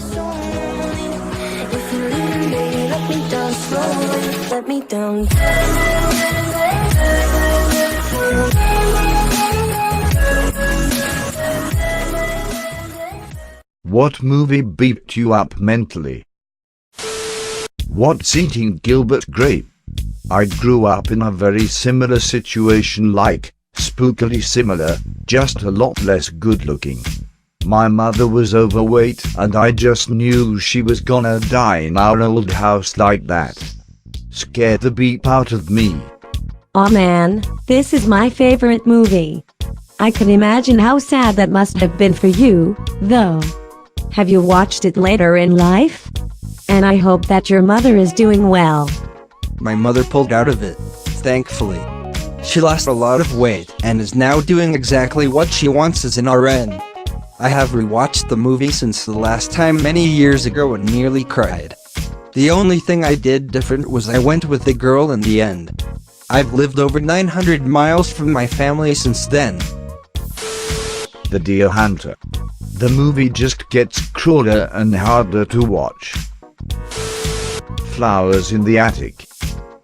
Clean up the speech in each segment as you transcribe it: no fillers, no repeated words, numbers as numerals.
so lonely. If you leave me, let me down slowly. Let me down. What movie beat you up mentally? What's eating Gilbert Grape? I grew up in a very similar situation, like spookily similar, just a lot less good looking. My mother was overweight and I just knew she was gonna die in our old house like that. Scared the beep out of me. Aw man, this is my favorite movie. I can imagine how sad that must have been for you, though. Have you watched it later in life? And I hope that your mother is doing well. My mother pulled out of it, thankfully. She lost a lot of weight and is now doing exactly what she wants as an RN. I have rewatched the movie since the last time many years ago and nearly cried. The only thing I did different was I went with the girl in the end. I've lived over 900 miles from my family since then. The Deer Hunter. The movie just gets crueler and harder to watch. Flowers in the Attic.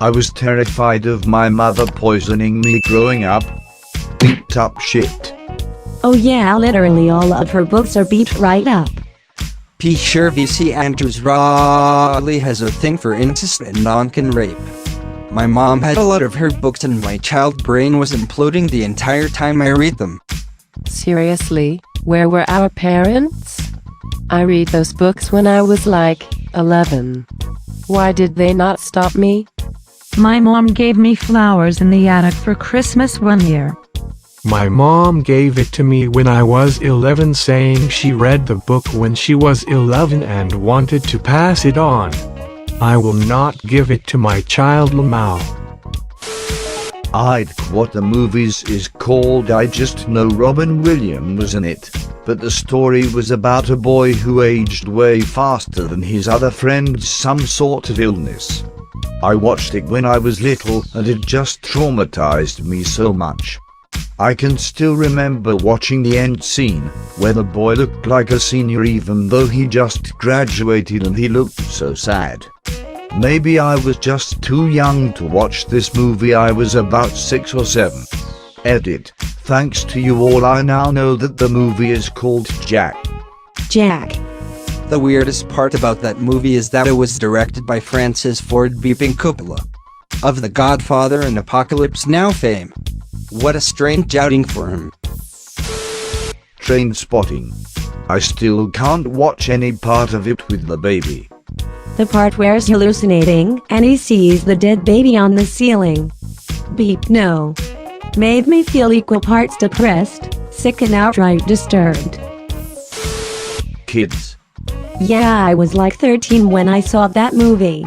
I was terrified of my mother poisoning me growing up. Beat up shit. Oh yeah, literally all of her books are beat right up. P. Sure V.C. Andrews Raleigh has a thing for incest and non-con rape. My mom had a lot of her books and my child brain was imploding the entire time I read them. Seriously, where were our parents? I read those books when I was like 11. Why did they not stop me? My mom gave me flowers in the attic for Christmas one year. My mom gave it to me when I was 11, saying she read the book when she was 11 and wanted to pass it on. I will not give it to my child Lamau. What the movies is called, I just know Robin Williams was in it, but the story was about a boy who aged way faster than his other friends, some sort of illness. I watched it when I was little and it just traumatized me so much. I can still remember watching the end scene, where the boy looked like a senior even though he just graduated and he looked so sad. Maybe I was just too young to watch this movie. I was about 6 or 7. Edit. Thanks to you all, I now know that the movie is called Jack. Jack. The weirdest part about that movie is that it was directed by Francis Ford Beeping Coppola of The Godfather and Apocalypse Now fame. What a strange outing for him. Trainspotting. I still can't watch any part of it with the baby. The part where he's hallucinating and he sees the dead baby on the ceiling. Beep no. Made me feel equal parts depressed, sick and outright disturbed. Kids. Yeah, I was like 13 when I saw that movie.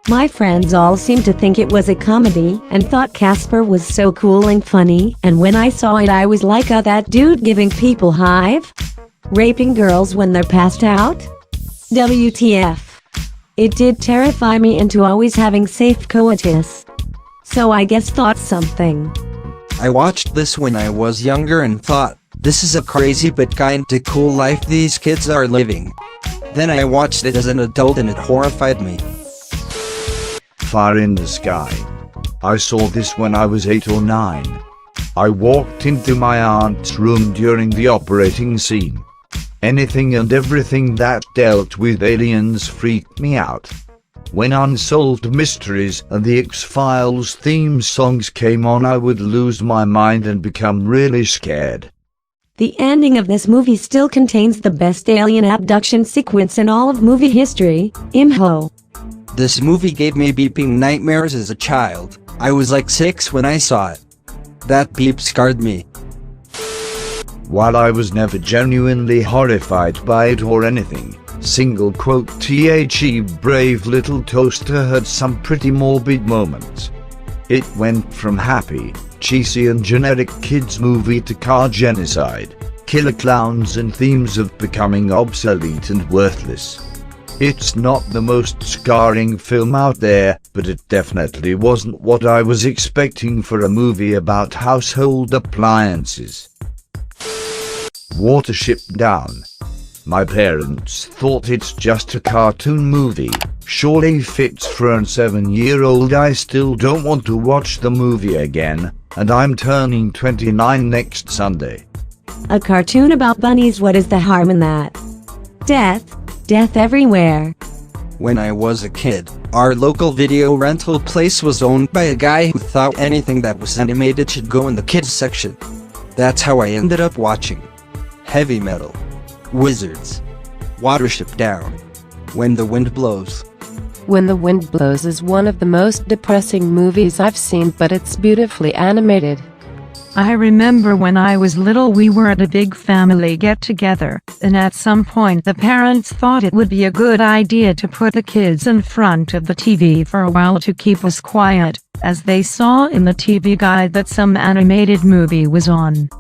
My friends all seemed to think it was a comedy and thought Casper was so cool and funny, and when I saw it I was like, that dude giving people hive? Raping girls when they're passed out? WTF. It did terrify me into always having safe coitus. So I guess thought something. I watched this when I was younger and thought, this is a crazy but kinda cool life these kids are living. Then I watched it as an adult and it horrified me. Fire in the Sky. I saw this when I was 8 or 9. I walked into my aunt's room during the operating scene. Anything and everything that dealt with aliens freaked me out. When Unsolved Mysteries and the X-Files theme songs came on, I would lose my mind and become really scared. The ending of this movie still contains the best alien abduction sequence in all of movie history, Imho. This movie gave me beeping nightmares as a child. I was like 6 when I saw it. That beep scarred me. While I was never genuinely horrified by it or anything, single quote "The Brave Little Toaster" had some pretty morbid moments. It went from happy, cheesy and generic kids movie to car genocide, killer clowns and themes of becoming obsolete and worthless. It's not the most scarring film out there, but it definitely wasn't what I was expecting for a movie about household appliances. Watership Down. My parents thought it's just a cartoon movie. Surely fits for a 7-year-old. I still don't want to watch the movie again, and I'm turning 29 next Sunday. A cartoon about bunnies, what is the harm in that? Death everywhere. When I was a kid, our local video rental place was owned by a guy who thought anything that was animated should go in the kids section. That's how I ended up watching heavy metal, wizards, Watership Down, When the Wind Blows. When the Wind Blows is one of the most depressing movies I've seen, but it's beautifully animated. I remember when I was little we were at a big family get-together, and at some point the parents thought it would be a good idea to put the kids in front of the TV for a while to keep us quiet, as they saw in the TV guide that some animated movie was on.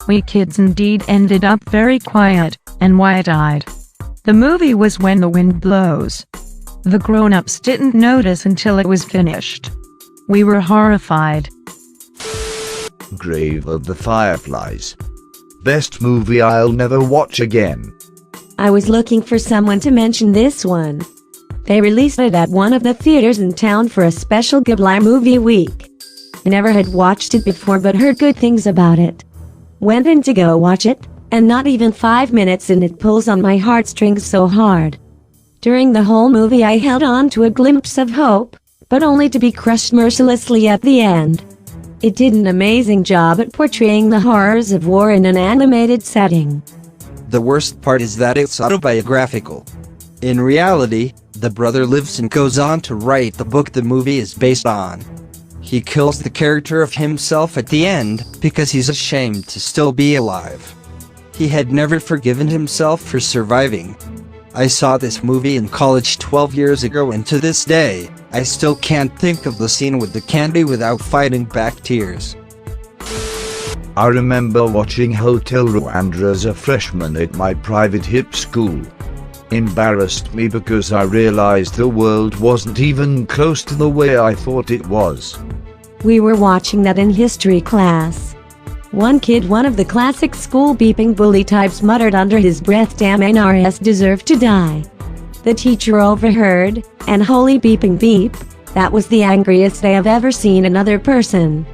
We kids indeed ended up very quiet and wide-eyed. The movie was When the Wind Blows. The grown-ups didn't notice until it was finished. We were horrified. Grave of the Fireflies. Best movie I'll never watch again. I was looking for someone to mention this one. They released it at one of the theaters in town for a special Ghibli movie week. Never had watched it before but heard good things about it. Went in to go watch it, and not even 5 minutes in it pulls on my heartstrings so hard. During the whole movie I held on to a glimpse of hope, but only to be crushed mercilessly at the end. It did an amazing job at portraying the horrors of war in an animated setting. The worst part is that it's autobiographical. In reality, the brother lives and goes on to write the book the movie is based on. He kills the character of himself at the end because he's ashamed to still be alive. He had never forgiven himself for surviving. I saw this movie in college 12 years ago, and to this day, I still can't think of the scene with the candy without fighting back tears. I remember watching Hotel Rwanda as a freshman at my private hip school. Embarrassed me because I realized the world wasn't even close to the way I thought it was. We were watching that in history class. One kid, one of the classic school beeping bully types, muttered under his breath, "Damn NRS deserve to die." The teacher overheard, and holy beeping beep, that was the angriest I have ever seen another person.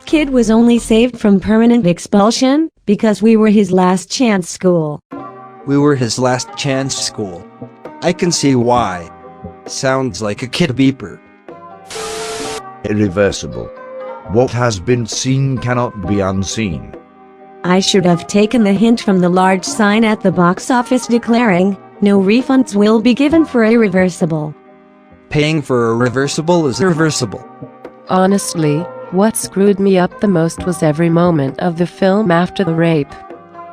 Kid was only saved from permanent expulsion because we were his last chance school. We were his last chance school. I can see why. Sounds like a kid beeper. Irreversible. What has been seen cannot be unseen. I should have taken the hint from the large sign at the box office declaring, "No refunds will be given for irreversible." Paying for a reversible is irreversible. Honestly, what screwed me up the most was every moment of the film after the rape.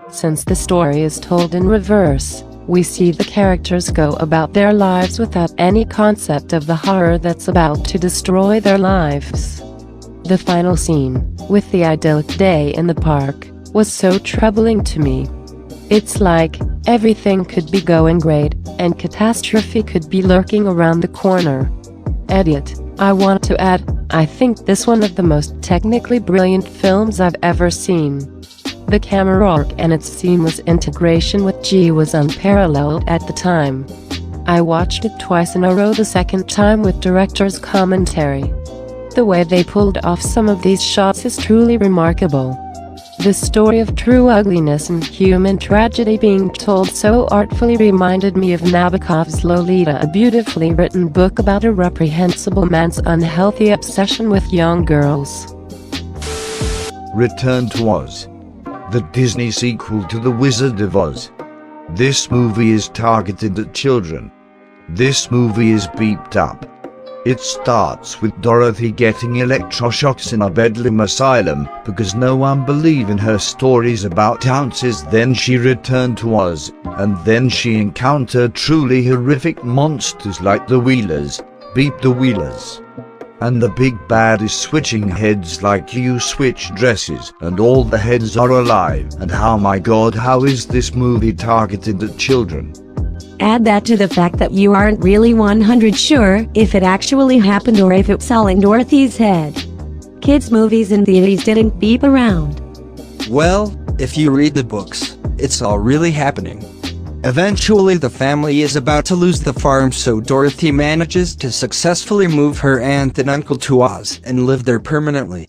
Since the story is told in reverse, we see the characters go about their lives without any concept of the horror that's about to destroy their lives. The final scene, with the idyllic day in the park, was so troubling to me. It's like everything could be going great, and catastrophe could be lurking around the corner. Edit. I want to add, I think this one of the most technically brilliant films I've ever seen. The camera work and its seamless integration with G was unparalleled at the time. I watched it twice in a row the second time with director's commentary. The way they pulled off some of these shots is truly remarkable. The story of true ugliness and human tragedy being told so artfully reminded me of Nabokov's Lolita, a beautifully written book about a reprehensible man's unhealthy obsession with young girls. Return to Oz. The Disney sequel to The Wizard of Oz. This movie is targeted at children. This movie is beeped up. It starts with Dorothy getting electroshocks in a Bedlam asylum because no one believed in her stories about ounces. Then she returned to Oz, and then she encountered truly horrific monsters like the Wheelers, Beep the Wheelers. And the big bad is switching heads like you switch dresses, and all the heads are alive. And how, my god, how is this movie targeted at children? Add that to the fact that you aren't really 100 sure if it actually happened or if it's all in Dorothy's head. Kids' movies in theaters didn't beep around. Well, if you read the books, it's all really happening. Eventually, the family is about to lose the farm, so Dorothy manages to successfully move her aunt and uncle to Oz and live there permanently.